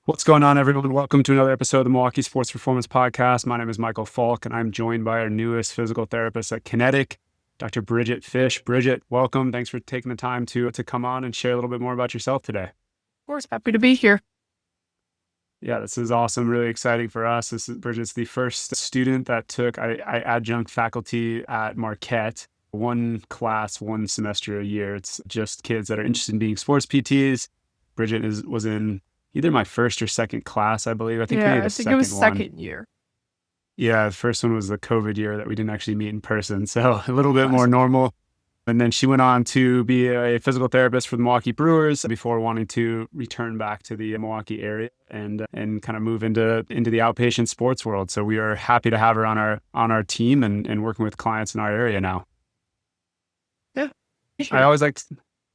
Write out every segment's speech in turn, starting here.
What's going on, everyone? Welcome to another episode of the Milwaukee Sports Performance Podcast. My name is Michael Falk, and I'm joined by our newest physical therapist at Kinetic, Dr. Bridget Fish. Bridget, welcome. Thanks for taking the time to come on and share a little bit more about yourself today. Of course, happy to be here. Yeah, this is awesome. Really exciting for us. Bridget's the first student that took I adjunct faculty at Marquette. One class, one semester a year. It's just kids that are interested in being sports PTs. Bridget was in either my first or second class, I believe. I think maybe the second one. It was second year. Yeah, the first one was the COVID year that we didn't actually meet in person. So a little bit more normal. And then she went on to be a physical therapist for the Milwaukee Brewers before wanting to return back to the Milwaukee area and kind of move into the outpatient sports world. So we are happy to have her on our team and working with clients in our area now. Yeah. I always like to,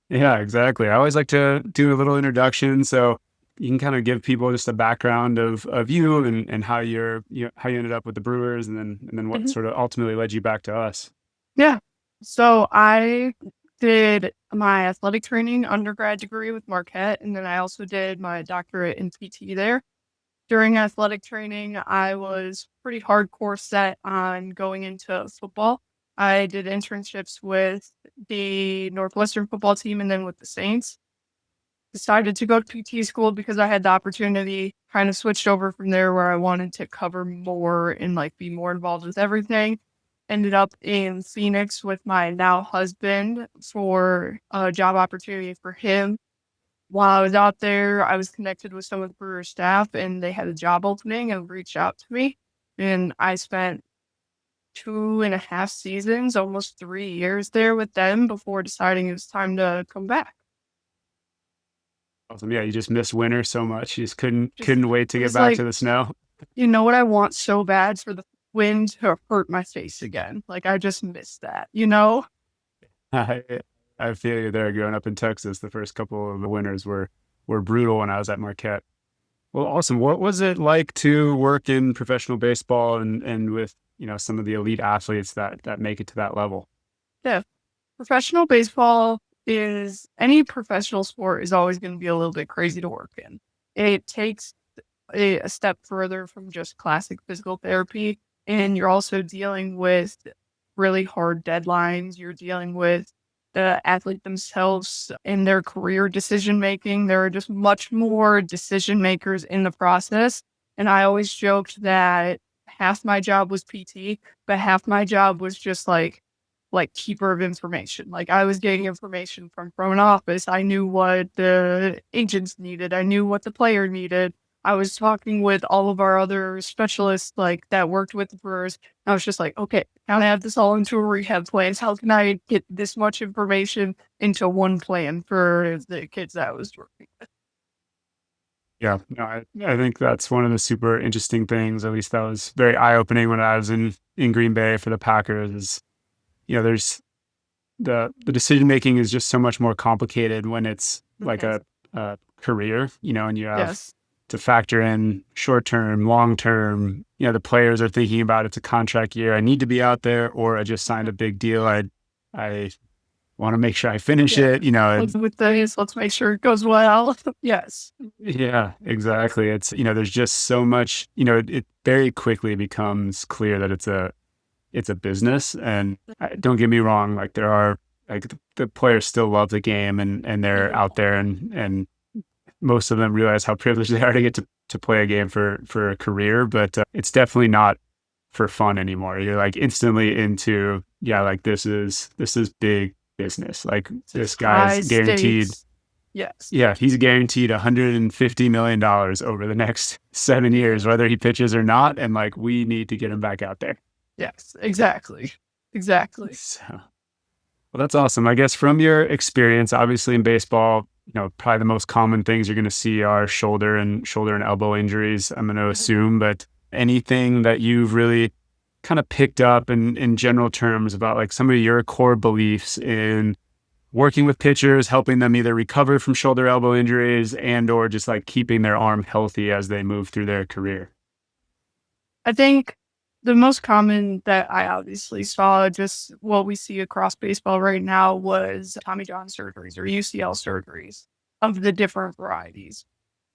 yeah, exactly. I always like to do a little introduction. So you can kind of give people just a background of you and how you ended up with the Brewers and then what sort of ultimately led you back to us. Yeah. So I did my athletic training undergrad degree with Marquette, and then I also did my doctorate in PT there. During athletic training, I was pretty hardcore set on going into football. I did internships with the Northwestern football team and then with the Saints. Decided to go to PT school because I had the opportunity, kind of switched over from there where I wanted to cover more and be more involved with everything. Ended up in Phoenix with my now husband for a job opportunity for him. While I was out there, I was connected with some of the Brewer staff and they had a job opening and reached out to me. And I spent 2.5 seasons, almost 3 years there with them before deciding it was time to come back. Awesome. Yeah, you just miss winter so much. You just couldn't wait to get back to the snow. You know what I want so bad? For the wind to hurt my face again. I just miss that, I feel you there. Growing up in Texas, the first couple of the winters were brutal when I was at Marquette. Well, awesome. What was it like to work in professional baseball and with, some of the elite athletes that make it to that level? Yeah. Professional baseball is, any professional sport is always going to be a little bit crazy to work in. It takes a step further from just classic physical therapy. And you're also dealing with really hard deadlines. You're dealing with the athlete themselves in their career decision-making. There are just much more decision makers in the process. And I always joked that half my job was PT, but half my job was just like keeper of information. I was getting information from front office. I knew what the agents needed. I knew what the player needed. I was talking with all of our other specialists that worked with the Brewers. I was just like, okay, how to add this all into a rehab plan? How can I get this much information into one plan for the kids that I was working with? Yeah, no, I think that's one of the super interesting things. At least that was very eye-opening when I was in Green Bay for the Packers. Is there's the decision making is just so much more complicated when it's like a career, and you have to factor in short-term, long-term, the players are thinking about it's a contract year. I need to be out there, or I just signed a big deal. I want to make sure I finish it, with this, let's make sure it goes well. Yes. Yeah, exactly. It's, there's just so much, it very quickly becomes clear that it's a business. And don't get me wrong, there are, the players still love the game and they're out there and most of them realize how privileged they are to get to play a game for a career, but it's definitely not for fun anymore. You're instantly into, this is big business. This guy's guaranteed. Yes. Yeah, he's guaranteed $150 million over the next 7 years, whether he pitches or not. And we need to get him back out there. Yes, exactly. So, well, that's awesome. I guess from your experience, obviously in baseball, probably the most common things you're going to see are shoulder and elbow injuries, I'm going to assume, but anything that you've really kind of picked up in general terms about some of your core beliefs in working with pitchers, helping them either recover from shoulder elbow injuries and or just keeping their arm healthy as they move through their career? I think the most common that I obviously saw, just what we see across baseball right now, was Tommy John surgeries or UCL surgeries of the different varieties.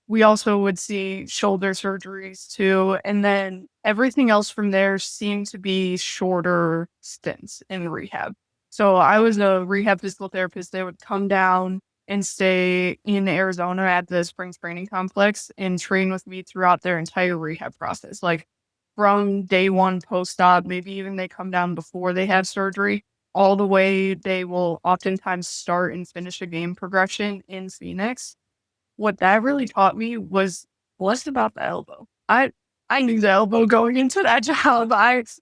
we also would see shoulder surgeries too. And then everything else from there seemed to be shorter stints in rehab. So I was a rehab physical therapist. They would come down and stay in Arizona at the Springs Training Complex and train with me throughout their entire rehab process. Like from day one post-op, maybe even they come down before they have surgery, all the way they will oftentimes start and finish a game progression in Phoenix. What that really taught me was less about the elbow. I knew the elbow going into that job.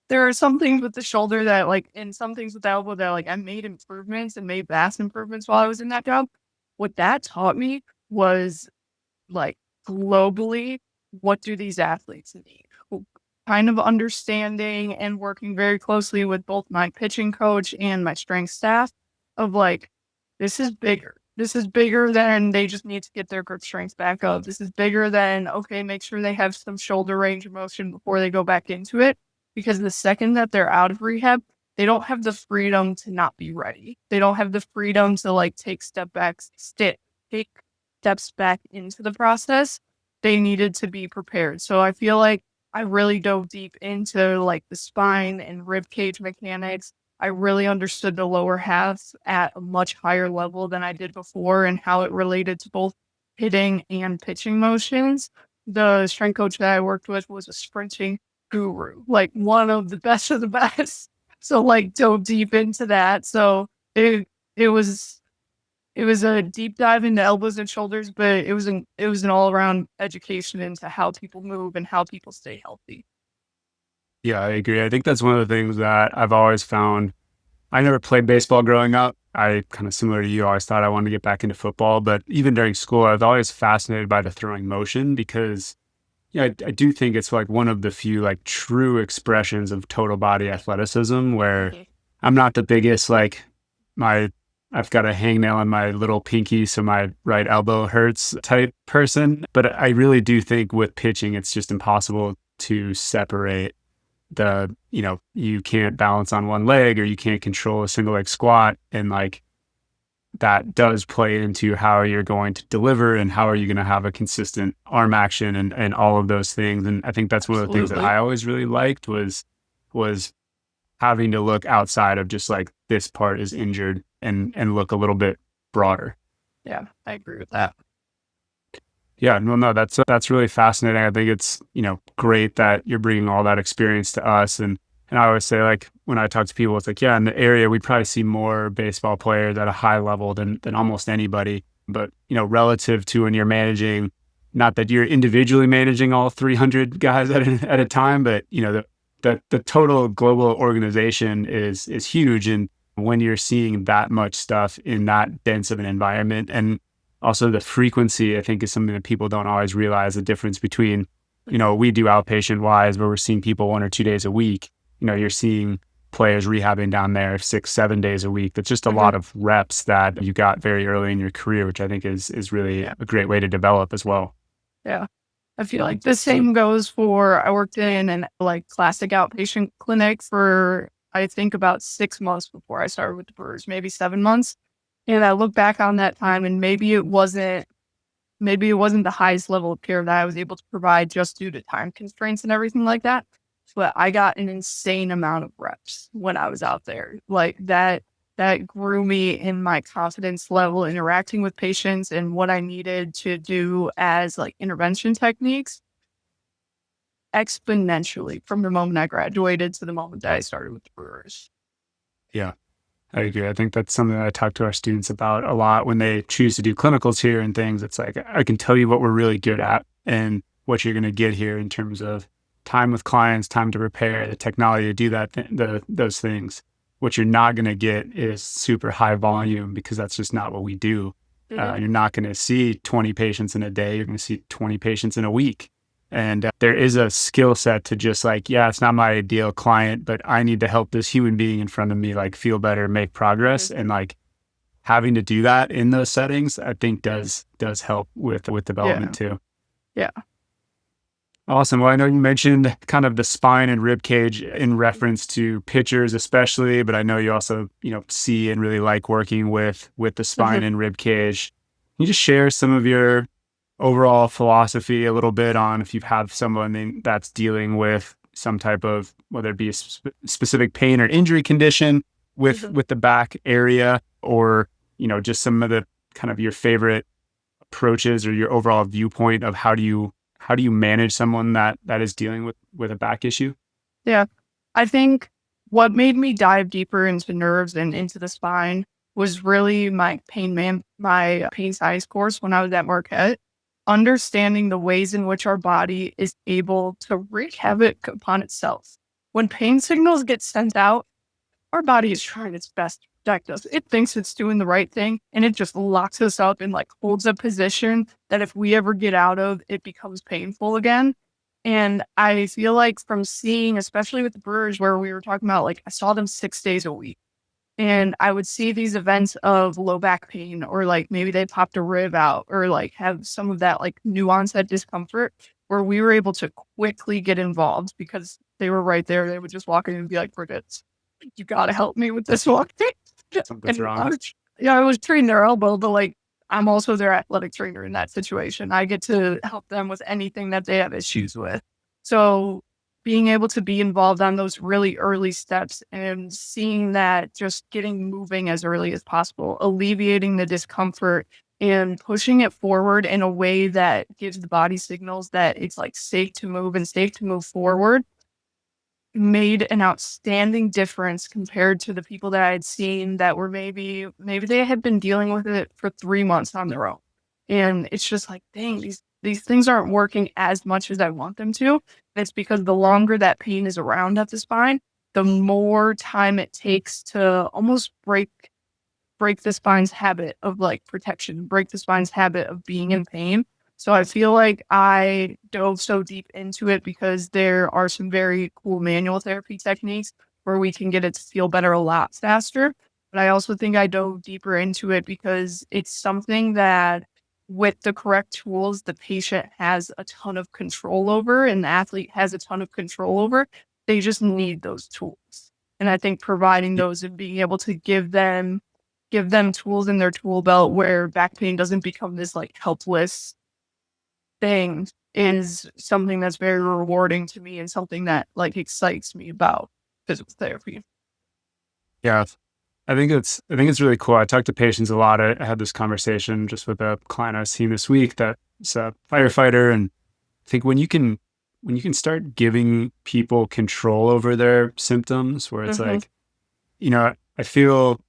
There are some things with the shoulder that and some things with the elbow that I made improvements and made vast improvements while I was in that job. What that taught me was like globally, what do these athletes need? Kind of understanding and working very closely with both my pitching coach and my strength staff of this is bigger. This is bigger than they just need to get their grip strength back up. This is bigger than, okay, make sure they have some shoulder range of motion before they go back into it. Because the second that they're out of rehab, they don't have the freedom to not be ready. They don't have the freedom to take take steps back into the process. They needed to be prepared. So I feel like I really dove deep into the spine and rib cage mechanics. I really understood the lower half at a much higher level than I did before and how it related to both hitting and pitching motions. The strength coach that I worked with was a sprinting guru, one of the best of the best. So dove deep into that. So it was a deep dive into elbows and shoulders, but it was an all around education into how people move and how people stay healthy. Yeah, I agree. I think that's one of the things that I've always found. I never played baseball growing up. I kind of similar to you, always thought I wanted to get back into football, but even during school, I was always fascinated by the throwing motion because I do think it's one of the few true expressions of total body athleticism where I'm not the biggest, I've got a hangnail on my little pinky, so my right elbow hurts type person. But I really do think with pitching, it's just impossible to separate you can't balance on one leg or you can't control a single leg squat. And that does play into how you're going to deliver and how are you going to have a consistent arm action and all of those things. And I think that's one of the things that I always really liked was having to look outside of just this part is injured and look a little bit broader. Yeah, I agree with that. Yeah, no, that's really fascinating. I think it's, great that you're bringing all that experience to us. And I always say, when I talk to people, it's in the area, we probably see more baseball players at a high level than almost anybody. But, relative to when you're managing, not that you're individually managing all 300 guys at a time, but, the total global organization is huge. And when you're seeing that much stuff in that dense of an environment, and also the frequency, I think, is something that people don't always realize the difference between, we do outpatient wise where we're seeing people 1 or 2 days a week. You're seeing players rehabbing down there 6-7 days a week. That's just a lot of reps that you got very early in your career, which I think is really a great way to develop as well. Yeah. I feel like the same goes for, I worked in an classic outpatient clinic for, I think, about 6 months before I started with the Brewers, maybe 7 months. And I look back on that time and maybe it wasn't the highest level of care that I was able to provide just due to time constraints and everything like that. But I got an insane amount of reps when I was out there. That grew me in my confidence level, interacting with patients and what I needed to do as intervention techniques exponentially from the moment I graduated to the moment that I started with the Brewers. Yeah, I agree. I think that's something that I talk to our students about a lot when they choose to do clinicals here and things. It's I can tell you what we're really good at and what you're going to get here in terms of time with clients, time to prepare, the technology to do that, those things. What you're not going to get is super high volume because that's just not what we do. You're not going to see 20 patients in a day. You're going to see 20 patients in a week. And there is a skill set to just it's not my ideal client, but I need to help this human being in front of me feel better, make progress. And having to do that in those settings, I think does help with development too. Yeah. Awesome. Well, I know you mentioned kind of the spine and rib cage in reference to pitchers especially, but I know you also, see and really like working with the spine and rib cage. Can you just share some of your overall philosophy a little bit on if you have someone that's dealing with some type of, whether it be a specific pain or injury condition with the back area, or, just some of the kind of your favorite approaches or your overall viewpoint of how do you manage someone that is dealing with a back issue? Yeah. I think what made me dive deeper into nerves and into the spine was really my pain science course when I was at Marquette. Understanding the ways in which our body is able to wreak havoc upon itself. When pain signals get sent out, our body is trying its best to protect us. It thinks it's doing the right thing, and it just locks us up and holds a position that if we ever get out of, it becomes painful again. And I feel like from seeing, especially with the Brewers, where we were talking about, I saw them 6 days a week. And I would see these events of low back pain, or maybe they popped a rib out, or have some of that new onset discomfort, where we were able to quickly get involved because they were right there. They would just walk in and be like, Bridget, you got to help me with this one. Something's wrong. I was treating their elbow, but I'm also their athletic trainer in that situation. I get to help them with anything that they have issues with. So being able to be involved on those really early steps and seeing that, just getting moving as early as possible, alleviating the discomfort and pushing it forward in a way that gives the body signals that it's safe to move and safe to move forward, made an outstanding difference compared to the people that I had seen that were maybe they had been dealing with it for 3 months on their own. And it's just dang, these things aren't working as much as I want them to. And it's because the longer that pain is around at the spine, the more time it takes to almost break the spine's habit of protection, break the spine's habit of being in pain. So I feel like I dove so deep into it because there are some very cool manual therapy techniques where we can get it to feel better a lot faster. But I also think I dove deeper into it because it's something that, with the correct tools, the patient has a ton of control over and the athlete has a ton of control over. They just need those tools. And I think providing those and being able to give them tools in their tool belt where back pain doesn't become this helpless thing is something that's very rewarding to me and something that excites me about physical therapy. Yeah. I think it's really cool. I talk to patients a lot. I had this conversation just with a client I was seeing this week that's a firefighter. And I think when you can start giving people control over their symptoms, where it's I feel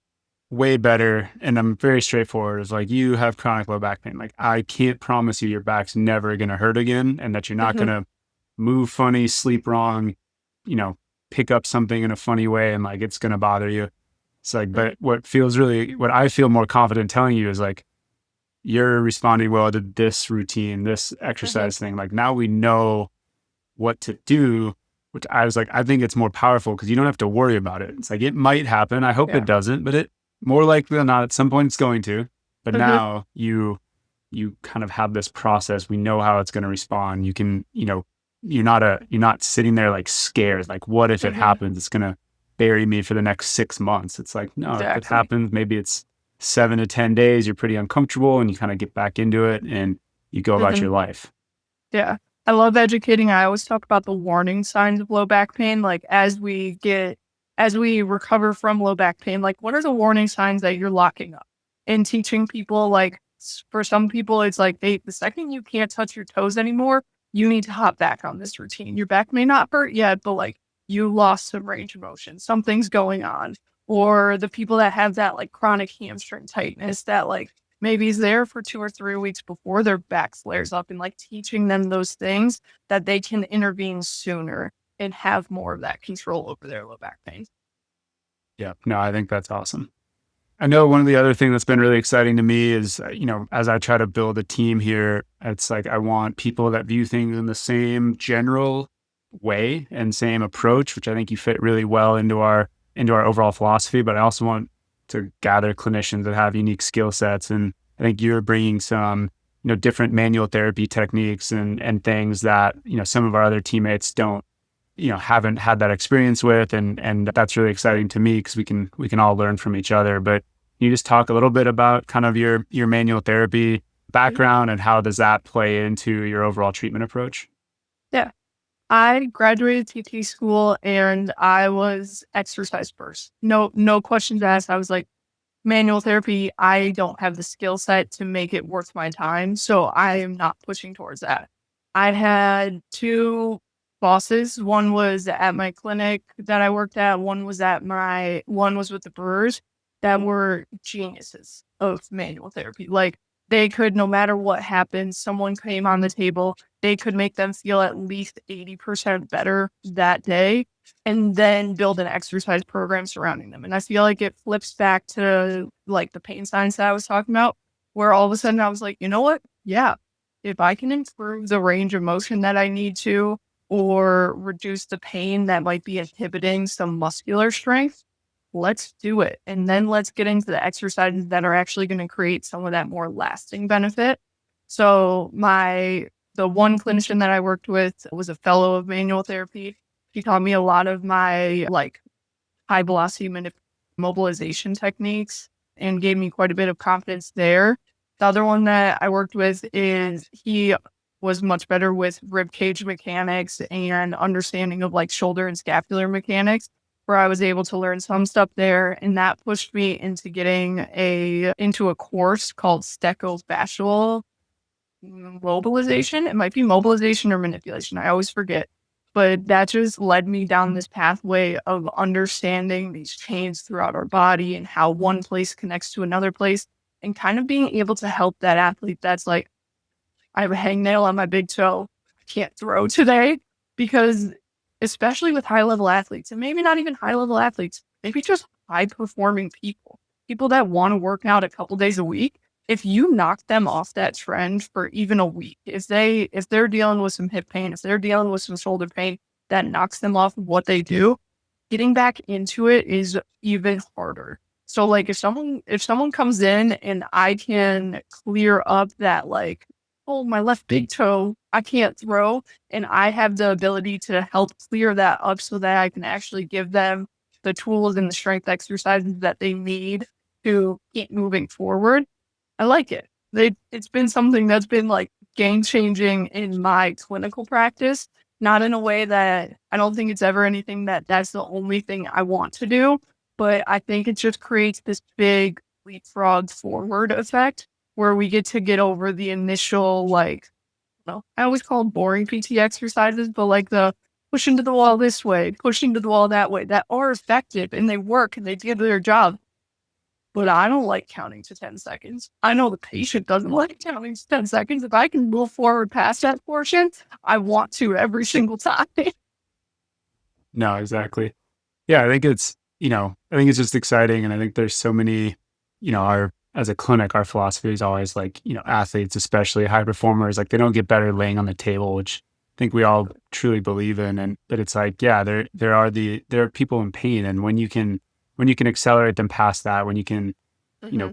way better, and I'm very straightforward. It's you have chronic low back pain. I can't promise you your back's never going to hurt again, and that you're not going to move funny, sleep wrong, pick up something in a funny way, and it's going to bother you. It's but what I feel more confident telling you is you're responding well to this routine, this exercise thing. Now we know what to do, which I was I think it's more powerful because you don't have to worry about it. It's it might happen. I hope it doesn't, but it more likely than not, at some point it's going to. But now you kind of have this process. We know how it's going to respond. You can, you're not sitting there scared. What if it happens? It's going to bury me for the next 6 months. It's no, exactly. If it happens, maybe it's 7 to 10 days, you're pretty uncomfortable and you kind of get back into it and you go about your life. Yeah. I love educating. I always talk about the warning signs of low back pain. As we recover from low back pain, what are the warning signs that you're locking up? And teaching people, for some people, it's the second you can't touch your toes anymore, you need to hop back on this routine. Your back may not hurt yet, but you lost some range of motion. Something's going on. Or the people that have that chronic hamstring tightness that maybe is there for 2 or 3 weeks before their back flares up, and teaching them those things that they can intervene sooner and have more of that control over their low back pain. Yeah, no, I think that's awesome. I know one of the other things that's been really exciting to me is, as I try to build a team here, it's I want people that view things in the same general way and same approach, which I think you fit really well into our overall philosophy. But I also want to gather clinicians that have unique skill sets. And I think you're bringing some, different manual therapy techniques and things that, some of our other teammates don't, haven't had that experience with. And that's really exciting to me because we can all learn from each other. But can you just talk a little bit about kind of your manual therapy background and how does that play into your overall treatment approach? Yeah. I graduated TT school and I was exercise first. No questions asked. I was like, manual therapy, I don't have the skill set to make it worth my time. So I am not pushing towards that. I had two bosses. One was at my clinic that I worked at. One was with the Brewers that were geniuses of manual therapy. Like they could, no matter what happened, someone came on the table, they could make them feel at least 80% better that day and then build an exercise program surrounding them. And I feel like it flips back to like the pain science that I was talking about, where all of a sudden I was like, you know what? Yeah, if I can improve the range of motion that I need to, or reduce the pain that might be inhibiting some muscular strength, let's do it. And then let's get into the exercises that are actually going to create some of that more lasting benefit. So the one clinician that I worked with was a fellow of manual therapy. She taught me a lot of my like high velocity mobilization techniques and gave me quite a bit of confidence there. The other one that I worked with he was much better with rib cage mechanics and understanding of like shoulder and scapular mechanics, where I was able to learn some stuff there. And that pushed me into getting into a course called stechofascial mobilization. It might be mobilization or manipulation. I always forget. But that just led me down this pathway of understanding these chains throughout our body and how one place connects to another place, and kind of being able to help that athlete that's like, I have a hangnail on my big toe, I can't throw today. Because especially with high level athletes, and maybe not even high level athletes, maybe just high performing people that want to work out a couple days a week, if you knock them off that trend for even a week, if they're dealing with some hip pain, if they're dealing with some shoulder pain that knocks them off of what they do, getting back into it is even harder. So like if someone comes in and I can clear up that like, oh, my left big toe, I can't throw, and I have the ability to help clear that up so that I can actually give them the tools and the strength exercises that they need to keep moving forward, I like it. It's been something that's been like game changing in my clinical practice, not in a way that I don't think it's ever anything that's the only thing I want to do, but I think it just creates this big leapfrog forward effect where we get over the initial, like, well, I always call them boring PT exercises, but like the push into the wall this way, push into the wall that way, that are effective and they work and they do their job. But I don't like counting to 10 seconds. I know the patient doesn't like counting to 10 seconds. If I can move forward past that portion, I want to every single time. No, exactly. Yeah, I think it's just exciting. And I think there's so many, as a clinic, our philosophy is always like, athletes, especially high performers, like they don't get better laying on the table, which I think we all truly believe in. But it's like, yeah, there are people in pain. And when you can accelerate them past that, when you can,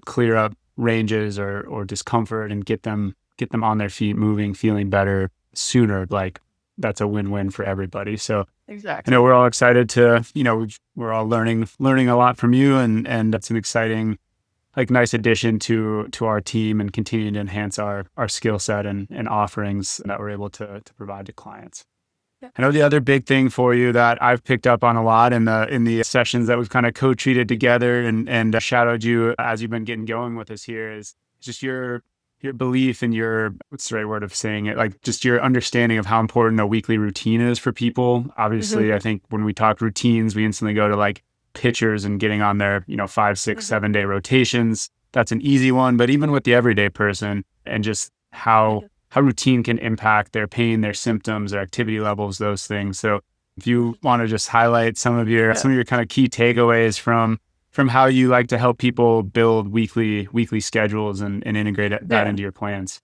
clear up ranges or discomfort and get them on their feet, moving, feeling better sooner, like that's a win-win for everybody. So Exactly. I know we're all excited to, we're all learning a lot from you, and that's an exciting, like nice addition to our team and continuing to enhance our skill set and offerings that we're able to provide to clients. Yeah. I know the other big thing for you that I've picked up on a lot in the sessions that we've kind of co-treated together and shadowed you as you've been getting going with us here is just your belief and your, what's the right word of saying it? Like just your understanding of how important a weekly routine is for people. Obviously, I think when we talk routines, we instantly go to like pitchers and getting on their, 5, 6, 7-day rotations. That's an easy one. But even with the everyday person and just how routine can impact their pain, their symptoms, their activity levels, those things. So if you want to just highlight some of your kind of key takeaways from how you like to help people build weekly schedules and integrate that into your plans.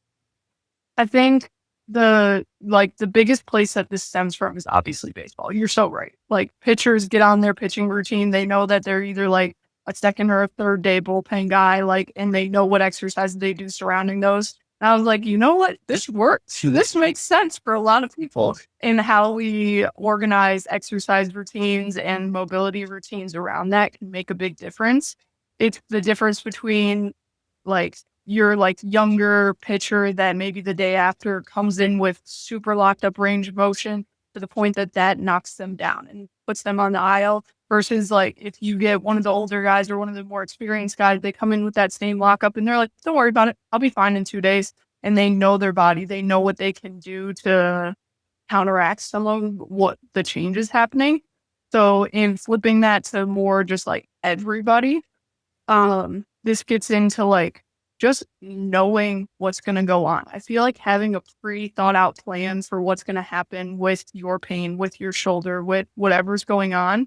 I think the biggest place that this stems from is obviously baseball. You're so right. Like pitchers get on their pitching routine. They know that they're either like a second or a third day bullpen guy, and they know what exercises they do surrounding those. And I was like, you know what? This works. This makes sense for a lot of people in how we organize exercise routines and mobility routines around that can make a big difference. It's the difference between your like younger pitcher that maybe the day after comes in with super locked up range of motion to the point that knocks them down and puts them on the aisle, versus like if you get one of the older guys or one of the more experienced guys, they come in with that same lockup and they're like, don't worry about it, I'll be fine in 2 days. And they know their body, they know what they can do to counteract some of what the change is happening. So in flipping that to more just like everybody, this gets into like just knowing what's going to go on. I feel like having a pre-thought out plan for what's going to happen with your pain, with your shoulder, with whatever's going on.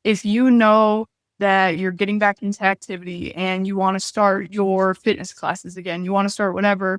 If you know that you're getting back into activity and you want to start your fitness classes again, you want to start whatever,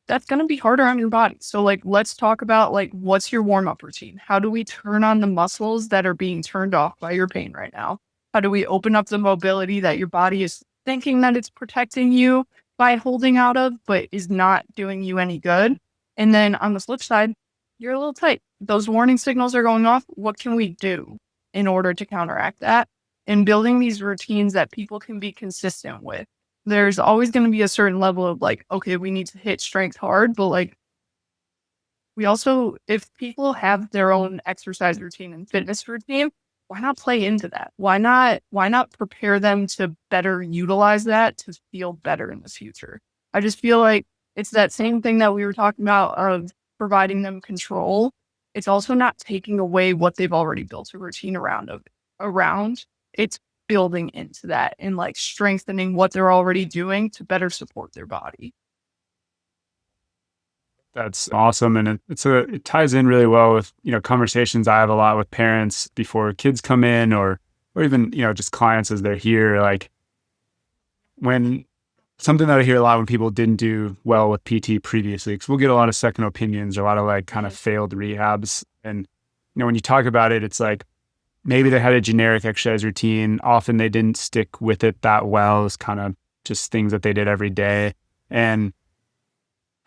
that's going to be harder on your body. So like, let's talk about like, what's your warm-up routine? How do we turn on the muscles that are being turned off by your pain right now? How do we open up the mobility that your body is thinking that it's protecting you by holding out of, but is not doing you any good? And then on the flip side, you're a little tight. Those warning signals are going off. What can we do in order to counteract that? And building these routines that people can be consistent with. There's always going to be a certain level of like, okay, we need to hit strength hard, but like, we also, if people have their own exercise routine and fitness routine, why not play into that? Why not prepare them to better utilize that to feel better in the future? I just feel like it's that same thing that we were talking about of providing them control. It's also not taking away what they've already built a routine around. It's building into that and like strengthening what they're already doing to better support their body. That's awesome. And it ties in really well with, conversations I have a lot with parents before kids come in or even, just clients as they're here. Like when something that I hear a lot when people didn't do well with PT previously, because we'll get a lot of second opinions or a lot of like kind of failed rehabs. And, when you talk about it, it's like, maybe they had a generic exercise routine. Often they didn't stick with it that well. It's kind of just things that they did every day. And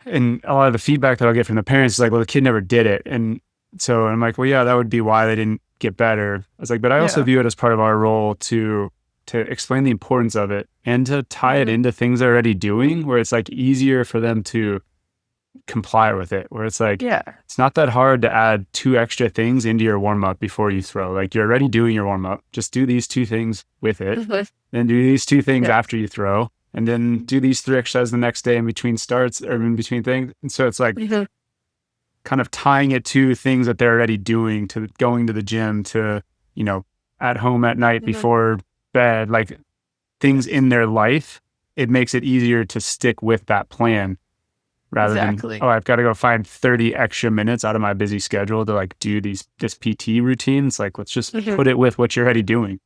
a lot of the feedback that I'll get from the parents is like, well, the kid never did it. And so I'm like, well, yeah, that would be why they didn't get better. I was like, but I also view it as part of our role to explain the importance of it and to tie it into things they're already doing, where it's like easier for them to comply with it, where it's like, it's not that hard to add 2 extra things into your warm-up before you throw. Like you're already doing your warm-up, just do these 2 things with it, then do these 2 things after you throw, and then do these 3 exercises the next day in between starts or in between things. And so it's like kind of tying it to things that they're already doing, to going to the gym, to, at home at night before bed, like things in their life. It makes it easier to stick with that plan. Rather than, I've got to go find 30 extra minutes out of my busy schedule to like do this PT routine. It's like, let's just put it with what you're already doing.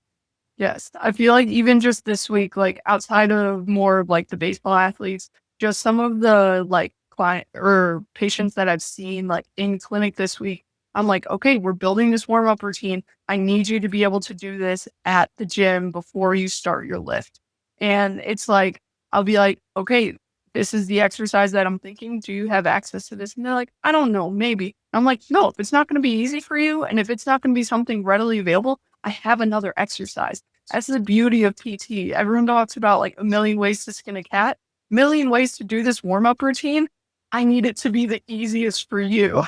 Yes. I feel like even just this week, like outside of more of like the baseball athletes, just some of the like client or patients that I've seen like in clinic this week, I'm like, okay, we're building this warm-up routine. I need you to be able to do this at the gym before you start your lift. And it's like, I'll be like, okay, this is the exercise that I'm thinking. Do you have access to this? And they're like, I don't know, maybe. I'm like, no, if it's not going to be easy for you and if it's not going to be something readily available, I have another exercise. That's the beauty of PT. Everyone talks about like a million ways to skin a cat, million ways to do this warm-up routine. I need it to be the easiest for you.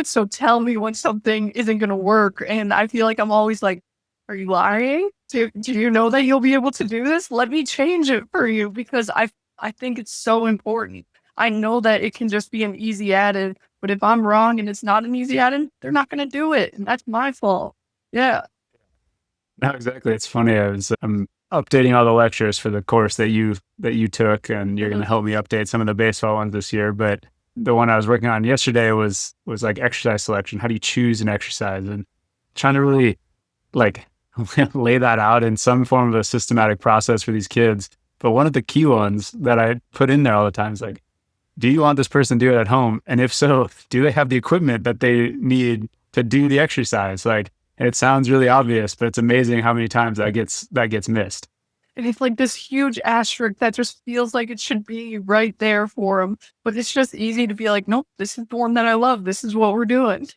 So tell me when something isn't going to work. And I feel like I'm always like, are you lying? Do you know that you'll be able to do this? Let me change it for you, because I think it's so important. I know that it can just be an easy add-in, but if I'm wrong and it's not an easy add-in, they're not going to do it. And that's my fault. Yeah. No, exactly. It's funny. I'm updating all the lectures for the course that you took, and you're going to help me update some of the baseball ones this year. But the one I was working on yesterday was like exercise selection. How do you choose an exercise? And trying to really like lay that out in some form of a systematic process for these kids. But one of the key ones that I put in there all the time is like, do you want this person to do it at home? And if so, do they have the equipment that they need to do the exercise? Like, it sounds really obvious, but it's amazing how many times that gets missed. And it's like this huge asterisk that just feels like it should be right there for them. But it's just easy to be like, nope, this is the one that I love. This is what we're doing.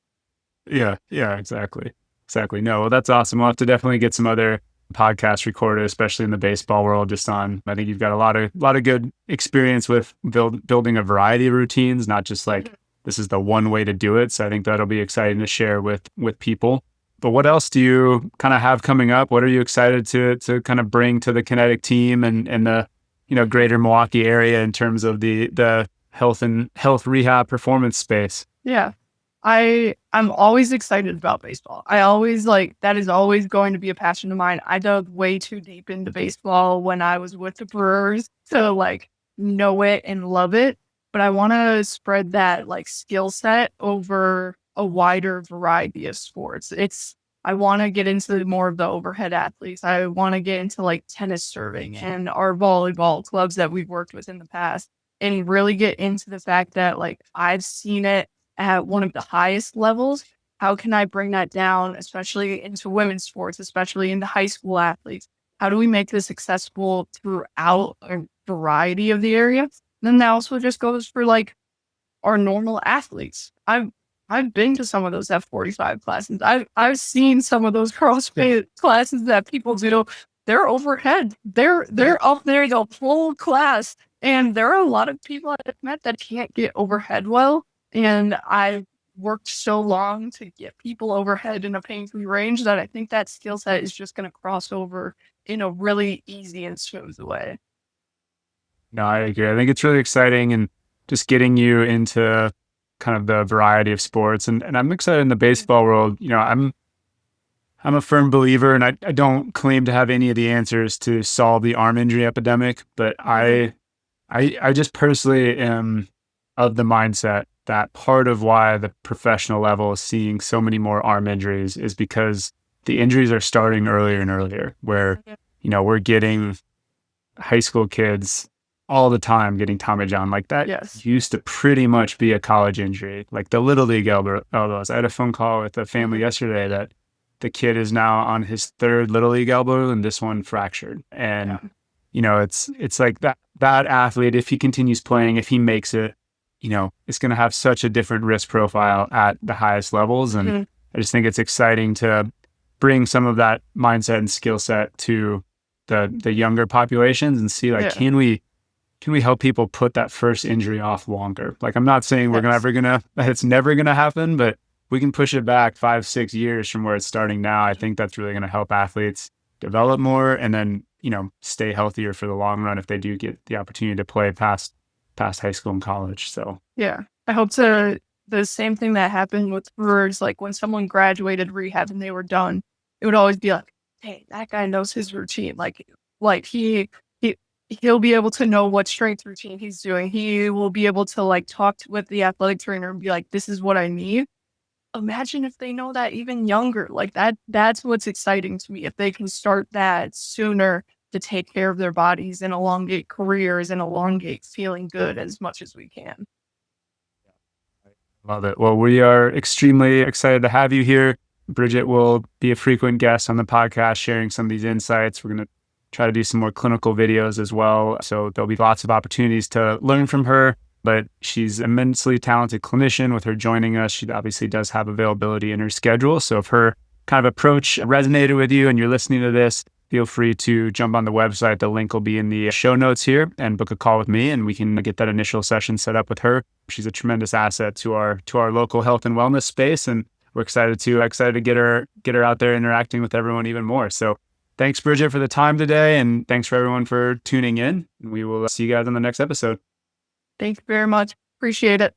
Yeah, exactly. No, well, that's awesome. We'll have to definitely get some other podcasts recorded, especially in the baseball world, just on, I think you've got a lot of good experience with building a variety of routines, not just like this is the one way to do it. So I think that'll be exciting to share with people. But what else do you kind of have coming up? What are you excited to kind of bring to the Kinetic team and the, greater Milwaukee area in terms of the health rehab performance space? Yeah. I'm always excited about baseball. That is always going to be a passion of mine. I dug way too deep into baseball when I was with the Brewers to know it and love it. But I want to spread that skill set over a wider variety of sports. I want to get into more of the overhead athletes. I want to get into tennis serving and our volleyball clubs that we've worked with in the past, and really get into the fact that I've seen it at one of the highest levels. How can I bring that down, especially into women's sports, especially into high school athletes? How do we make this accessible throughout a variety of the area? Then that also just goes for our normal athletes. I've been to some of those F45 classes. I've seen some of those CrossFit classes that people do. They're overhead. They're up there the full class. And there are a lot of people I've met that can't get overhead well. And I've worked so long to get people overhead in a pain-free range that I think that skill set is just going to cross over in a really easy and smooth way. No, I agree. I think it's really exciting, and just getting you into kind of the variety of sports. And I'm excited in the baseball world. I'm a firm believer, and I don't claim to have any of the answers to solve the arm injury epidemic, but I just personally am of the mindset that part of why the professional level is seeing so many more arm injuries is because the injuries are starting earlier and earlier, where, we're getting high school kids all the time getting Tommy John. That used to pretty much be a college injury, like the Little League elbows. I had a phone call with a family yesterday that the kid is now on his third Little League elbow and this one fractured. And, it's like that athlete, if he continues playing, if he makes it, it's going to have such a different risk profile at the highest levels. And I just think it's exciting to bring some of that mindset and skill set to the younger populations and see, can we help people put that first injury off longer? I'm not saying it's never going to happen, but we can push it back 5-6 years from where it's starting now. I think that's really going to help athletes develop more and then, stay healthier for the long run if they do get the opportunity to play past high school and college. So, yeah, I hope the same thing that happened with Brewers, when someone graduated rehab and they were done, it would always be hey, that guy knows his routine. He'll be able to know what strength routine he's doing. He will be able to talk with the athletic trainer and be this is what I need. Imagine if they know that even younger, that's what's exciting to me. If they can start that sooner to take care of their bodies and elongate careers and elongate feeling good as much as we can. Love it. Well, we are extremely excited to have you here. Bridget will be a frequent guest on the podcast, sharing some of these insights. We're going to try to do some more clinical videos as well. So there'll be lots of opportunities to learn from her, but she's an immensely talented clinician. With her joining us, she obviously does have availability in her schedule. So if her kind of approach resonated with you and you're listening to this, feel free to jump on the website. The link will be in the show notes here, and book a call with me, and we can get that initial session set up with her. She's a tremendous asset to our local health and wellness space, and we're excited to get her out there interacting with everyone even more. So thanks, Bridget, for the time today, and thanks for everyone for tuning in. We will see you guys on the next episode. Thank you very much. Appreciate it.